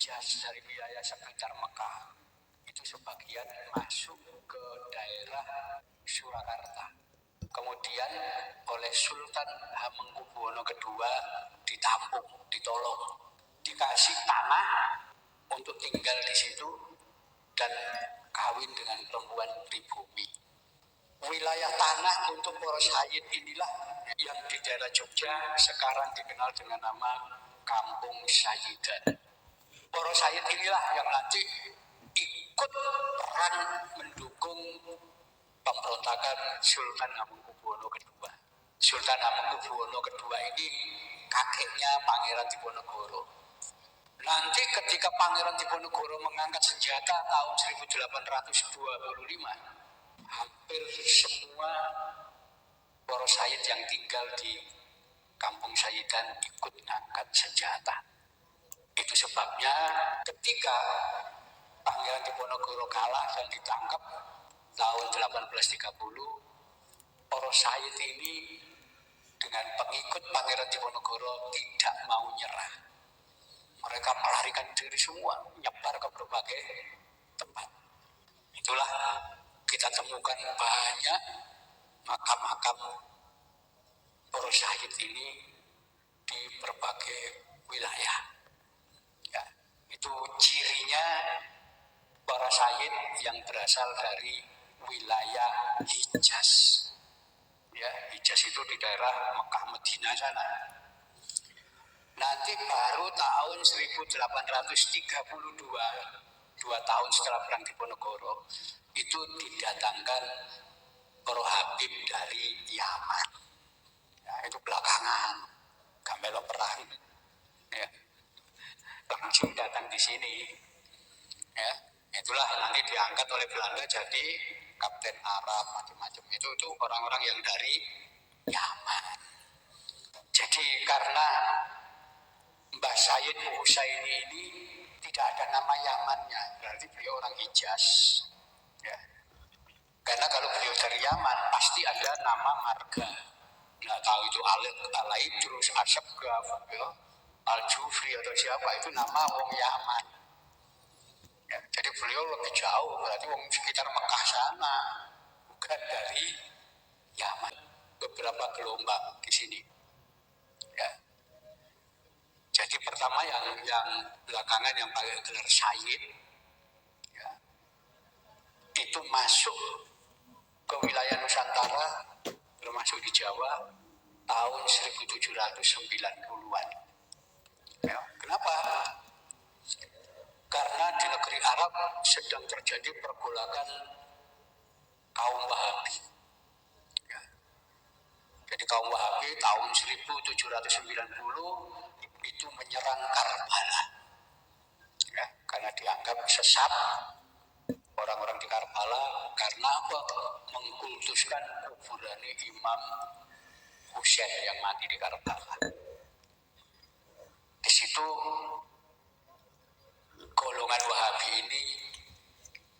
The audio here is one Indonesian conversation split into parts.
Hijaz dari wilayah sekitar Mekah itu sebagian masuk ke daerah Surakarta. Kemudian oleh Sultan Hamengkubuwono II ditampung, ditolong, dikasih tanah untuk tinggal di situ dan kawin dengan perempuan pribumi. Wilayah tanah untuk Poros Hayit inilah yang di daerah Jogja sekarang dikenal dengan nama Kampung Sayidan. Poros Hayit inilah yang nanti ikut peran mendukung pemberontakan Sultan Hamengkubuwono II. Sultan Hamengkubuwono II ini kakeknya Pangeran Diponegoro. Nanti ketika Pangeran Diponegoro mengangkat senjata tahun 1825, hampir semua Poros Hayit yang tinggal di Kampung Sayidan ikut mengangkat senjata. Itu sebabnya ketika Pangeran Diponegoro kalah dan ditangkap tahun 1830, Poros Hayit ini dengan pengikut Pangeran Diponegoro tidak mau nyerah. Mereka melarikan diri semua, nyebar ke berbagai tempat. Itulah kita temukan banyak makam-makam Poros Hayit ini di berbagai wilayah. Ya, itu cirinya Poros Hayit yang berasal dari wilayah Hijaz. Ya, Hijaz itu di daerah Mekah Madinah sana. Nanti baru tahun 1832, 2 tahun setelah perang Diponegoro, itu didatangkan Para Habib dari Yaman. Ya, itu belakangan, Gamelo perang. Ya, langsung datang di sini. Ya, itulah nanti diangkat oleh Belanda jadi Kapten Arab macam-macam. Itu orang-orang yang dari Yaman. Jadi karena Mbah Sayyid Husaini ini tidak ada nama Yamannya, berarti beliau orang Hijaz. Ya. Karena kalau beliau dari Yaman pasti ada nama marga. Nggak tahu itu Al-Idrus, Asyabgaf, ya, Al-Jufri atau siapa, itu nama wong Yaman. Ya, jadi beliau lebih jauh, berarti wong sekitar Mekah sana, bukan dari Yaman. Beberapa gelombang di sini. Ya. Jadi pertama yang belakangan yang pakai gelar Sayyid, ya, itu masuk ke wilayah Nusantara, termasuk di Jawa, tahun 1790-an. Ya, kenapa? Karena di negeri Arab sedang terjadi pergolakan kaum Wahabi. Ya. Jadi kaum Wahabi tahun 1790 itu menyerang Karbala. Ya, karena dianggap sesat orang-orang di Karbala karena apa? Mengkultuskan kuburan Imam Husain yang mati di Karbala. Di situ golongan Wahabi ini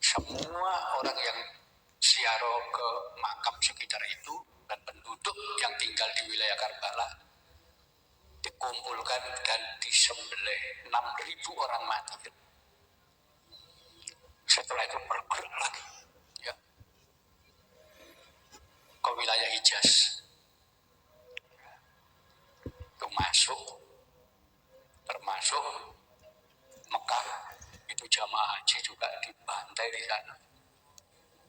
semua orang yang ziarah ke makam sekitar itu dan penduduk yang tinggal di wilayah Karbala dikumpulkan dan disembelih 6.000 orang mati. Setelah itu bergerak lagi, ya, ke wilayah Hijaz. Itu termasuk Mekah, itu jamaah haji juga dibantai di sana.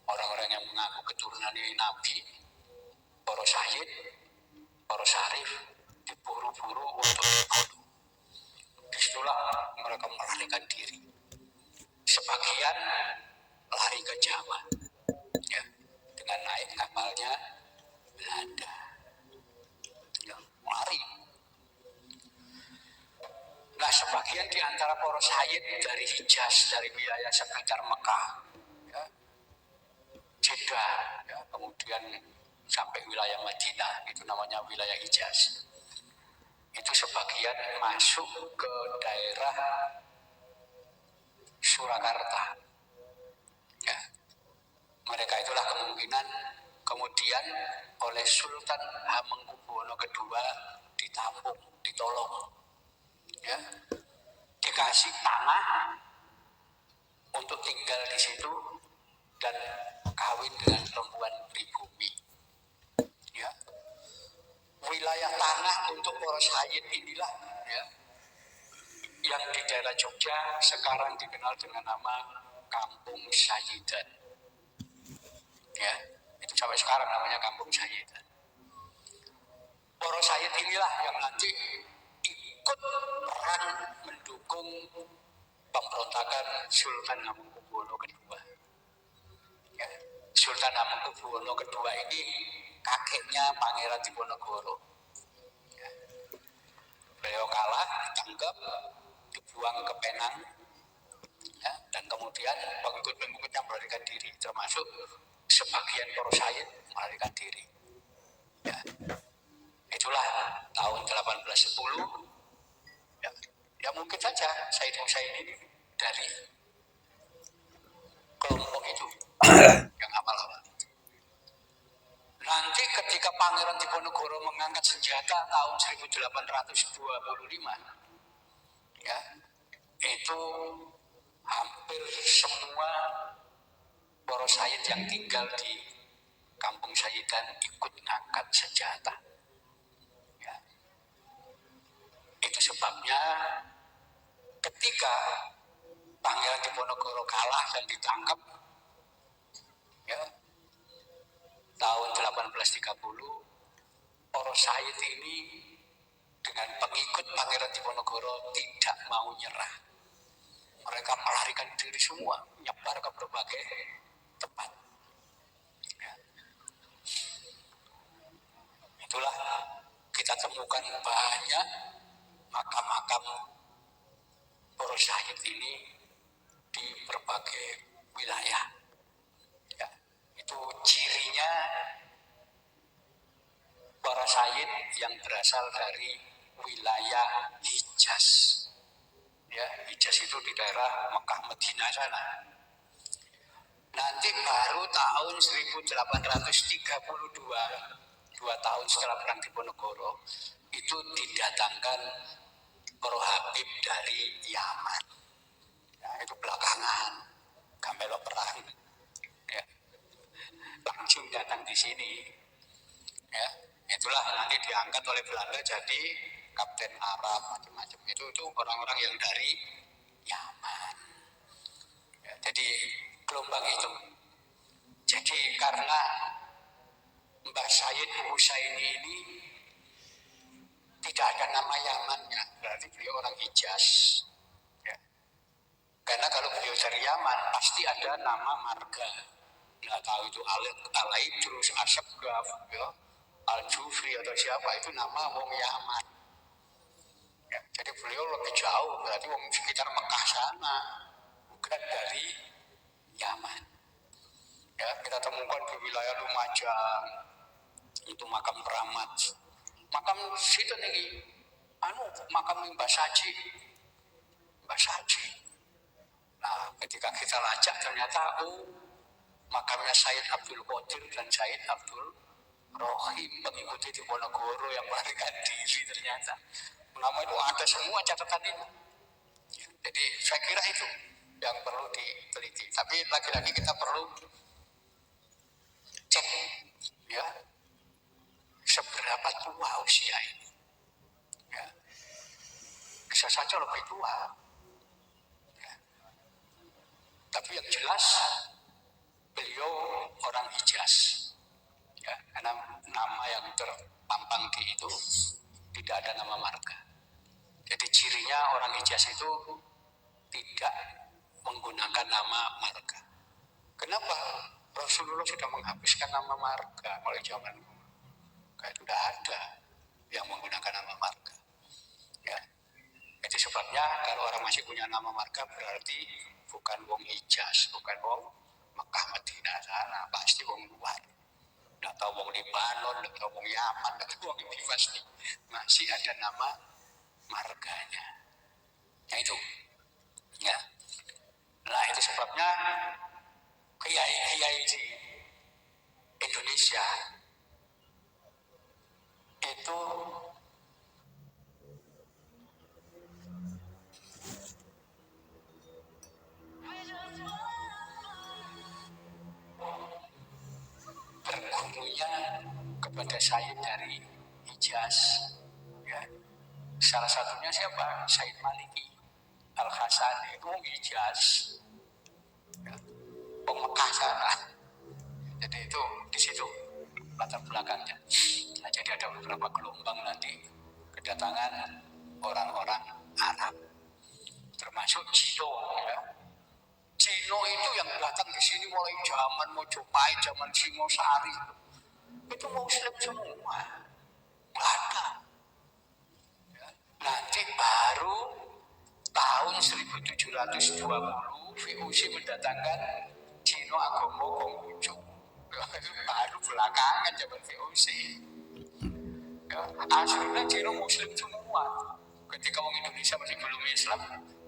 Orang-orang yang mengaku keturunan Nabi, Poros Hayit, Poros Syarif, diburu-buru untuk dibunuh. Disitulah mereka melarikan diri. Sebagian lari ke Jawa, ya, dengan naik kapalnya Belanda. Ya, lari. Nah, sebagian di antara Poros Hayit dari Hijaz, dari wilayah sekitar Mekah, ya, Jeddah, ya, kemudian sampai wilayah Madinah, itu namanya wilayah Hijaz. Itu sebagian masuk ke daerah Surakarta. Ya. Mereka itulah kemungkinan kemudian oleh Sultan Hamengkubuwono II ditampung, ditolong, ya, dikasih tanah untuk tinggal di situ dan kawin dengan perempuan pribumi. Ya. Wilayah tanah untuk para sayyid inilah ya, yang di daerah Jogja sekarang dikenal dengan nama Kampung Sayyidan. Ya, itu sampai sekarang namanya Kampung Sayyidan. Para sayyid inilah yang nanti ikut perang mendukung pemberontakan Sultan Hamengkubuwono II. Ya. Sultan Hamengkubuwono II ini kakeknya Pangeran Diponegoro. Ya. Beliau kalah, ditangkap, dibuang ke Penang, ya, dan kemudian pengikut-pengikutnya melarikan diri, termasuk sebagian para sayyid melarikan diri. Ya. Itulah tahun 1810. Ya, ya mungkin saja Said Husain ini dari kelompok itu yang awal-awal. Nanti ketika Pangeran Diponegoro mengangkat senjata tahun 1825, ya, itu hampir semua para sayyid yang tinggal di Kampung Sayyidan ikut ngangkat senjata. Ya. Itu sebabnya ketika Pangeran Diponegoro kalah dan ditangkap, ya, tahun 1830, para sayyid ini dengan pengikut Pangeran Diponegoro tidak mau nyerah. Mereka melarikan diri semua, menyebar ke berbagai tempat. Ya. Itulah kita temukan banyak makam-makam para sayyid ini di berbagai wilayah. Ya. Itu cirinya para sayyid yang berasal dari wilayah Hijaz. Ya, Hijaz itu di daerah Mekah Madinah sana. Nanti baru tahun 1832, 2 tahun setelah perang Diponegoro, itu didatangkan para habib dari Yaman. Ya, itu belakangan, Gamelo perang. Ya, langsung datang di sini. Ya, itulah nanti diangkat oleh Belanda jadi kapten Arab macam-macam. Itu orang-orang yang dari Yaman. Ya, jadi gelombang itu. Jadi karena Mbah Said Husaini ini tidak ada nama Yamannya, berarti beliau orang Hijaz. Ya. Karena kalau beliau dari Yaman pasti ada nama marga. Nggak tahu itu Al-Idrus, Ashabgaf, ya, Al-Jufri atau siapa, itu nama wong Yaman. Ya, jadi beliau lebih jauh, berarti wong sekitar Mekah sana, bukan dari Yaman. Ya, kita temukan di wilayah Lumajang, itu makam keramat. Makam situ nih, makam Mbah Saji. Mbah Saji. Nah, ketika kita lacak ternyata makamnya Said Abdul Qadir dan Said Abdul Rohim, mengikuti Diponegoro yang melarikan diri ternyata. Nama itu ada semua catatan itu. Jadi saya kira itu yang perlu diteliti. Tapi lagi-lagi kita perlu cek, ya, seberapa tua usia ini. Ya. Bisa saja lebih tua. Ya. Tapi yang jelas beliau orang Hijaz. Ya, karena nama yang terpampang di itu tidak ada nama marga. Jadi cirinya orang Hijaz itu tidak menggunakan nama marga. Kenapa? Rasulullah sudah menghapuskan nama marga mulai zaman kayak sudah ada yang menggunakan nama marga. Ya. Itu sebabnya kalau orang masih punya nama marga berarti bukan wong Hijaz, bukan wong Mekah Madinah sana, pasti wong luar. Nggak tahu wong Libanon, nggak tahu wong Yaman, nggak tahu wong ini pasti masih ada nama marganya. Ya itu. Ya. Nah itu sebabnya kiai-kiai di Indonesia itu ilmunya kepada Sayyid dari Hijaz. Ya. Salah satunya siapa? Sayyid Maliki Al-Hasani itu Hijaz. Ya. Mekah sana. Jadi itu di situ latar belakangnya. Nah, jadi ada beberapa gelombang nanti kedatangan orang-orang Arab, termasuk Cino. Ya. Cino itu yang datang ke sini mulai zaman Mojopahit, zaman Singosari, itu Muslim semua, Belanda. Ya. Nanti baru tahun 1720 VOC mendatangkan Cino Agama Konghucu. Baru belakangan zaman VOC. Ya, aslinya Cino Muslim semua. Ketika orang Indonesia masih belum Islam,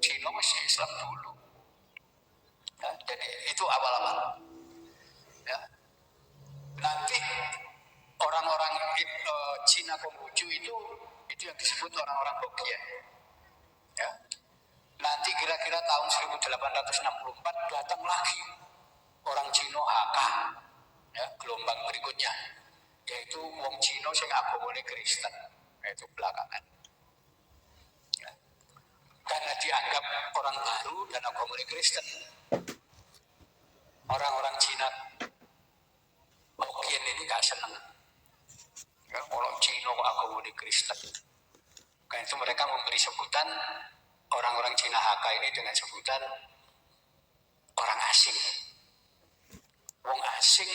Cino masih Islam dulu. Ya, jadi itu awal-awal. Ya. Nanti orang-orang Cina Konghucu itu yang disebut orang-orang Hokkien. Ya. Nanti kira-kira tahun 1864 datang lagi orang Cina Hakka. Ya, gelombang berikutnya yaitu wong Cina sing agamane Kristen, yaitu belakangan. Ya. Karena dianggap orang baru dan agamane Kristen, orang-orang Cina Hokkien ini gak seneng. Ya, orang Cina agamane Kristen. Karena itu mereka memberi sebutan orang-orang Cina Hakka ini dengan sebutan orang asing. Wong asing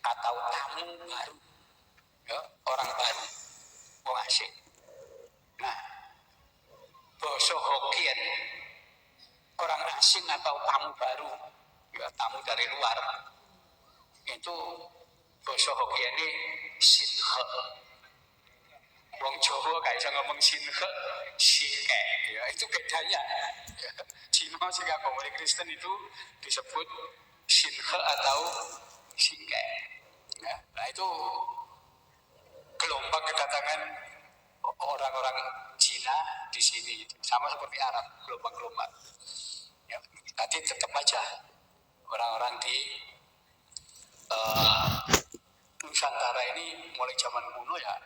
atau tamu baru. Ya, orang baru, wong asing. Nah, basa Hokkien, orang asing atau tamu baru, ya, tamu dari luar, itu basa Hokkien ini Sinhe. Wong Jawa gak bisa ngomong Sinhe, Sinke, ya, itu bedanya. Ya, Cina sing agama Kristen itu disebut Sinhe atau Sinke. Ya, nah itu gelombang kedatangan orang-orang Cina di sini sama seperti Arab, gelombang-gelombang. Ya, nanti tetap aja orang-orang di Nusantara ini mulai zaman kuno ya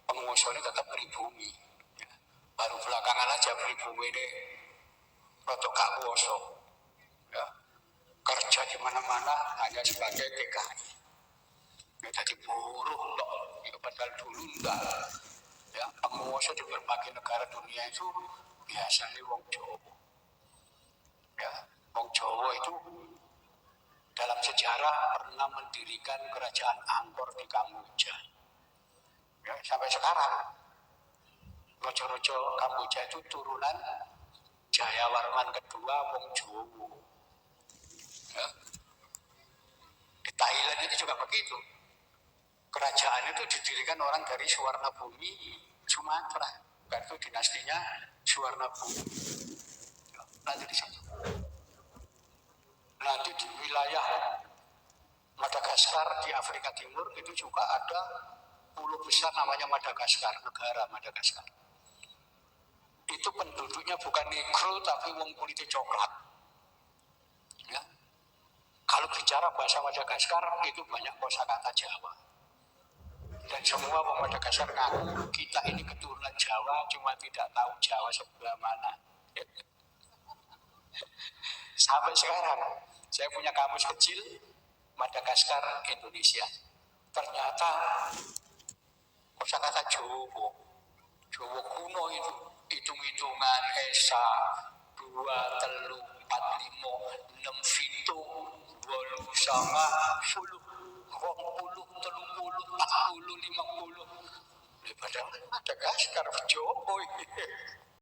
pengusaha ini tetap pribumi. Ya. Baru belakangan aja pribumi ini rotok gak kuoso. Ya. Kerja di mana-mana hanya sebagai TKI. Ya, jadi buruh loh. Ya, padahal dulu enggak. Ya, penguasa di berbagai negara dunia itu biasanya wong Jawa. Ya, wong Jawa itu dalam sejarah pernah mendirikan kerajaan Angkor di Kamboja. Ya, sampai sekarang rojo-rojo Kamboja itu turunan Jayawarman kedua wong Jawa. Ya. Di Thailand itu juga begitu. Kerajaan itu didirikan orang dari Suwarnabhumi, Sumatera. Karena itu dinastinya Suwarnabhumi. Nanti disebut. Nanti di wilayah Madagaskar di Afrika Timur itu juga ada pulau besar namanya Madagaskar, negara Madagaskar. Itu penduduknya bukan negro tapi wong kulitnya coklat. Ya. Kalau bicara bahasa Madagaskar itu banyak kosakata Jawa. Dan semua orang Madagaskar ngaku kita ini keturunan Jawa, cuma tidak tahu Jawa sebelah mana. Sampai sekarang saya punya kamus kecil Madagaskar Indonesia. Ternyata kosakata Jawa, Jawa kuno itu hitung-hitungan esa 2, 3, 4, 5, 6, 7, 8, 9, 10, 20, 30, 40, 50. Padahal Madagaskar Jawa ini.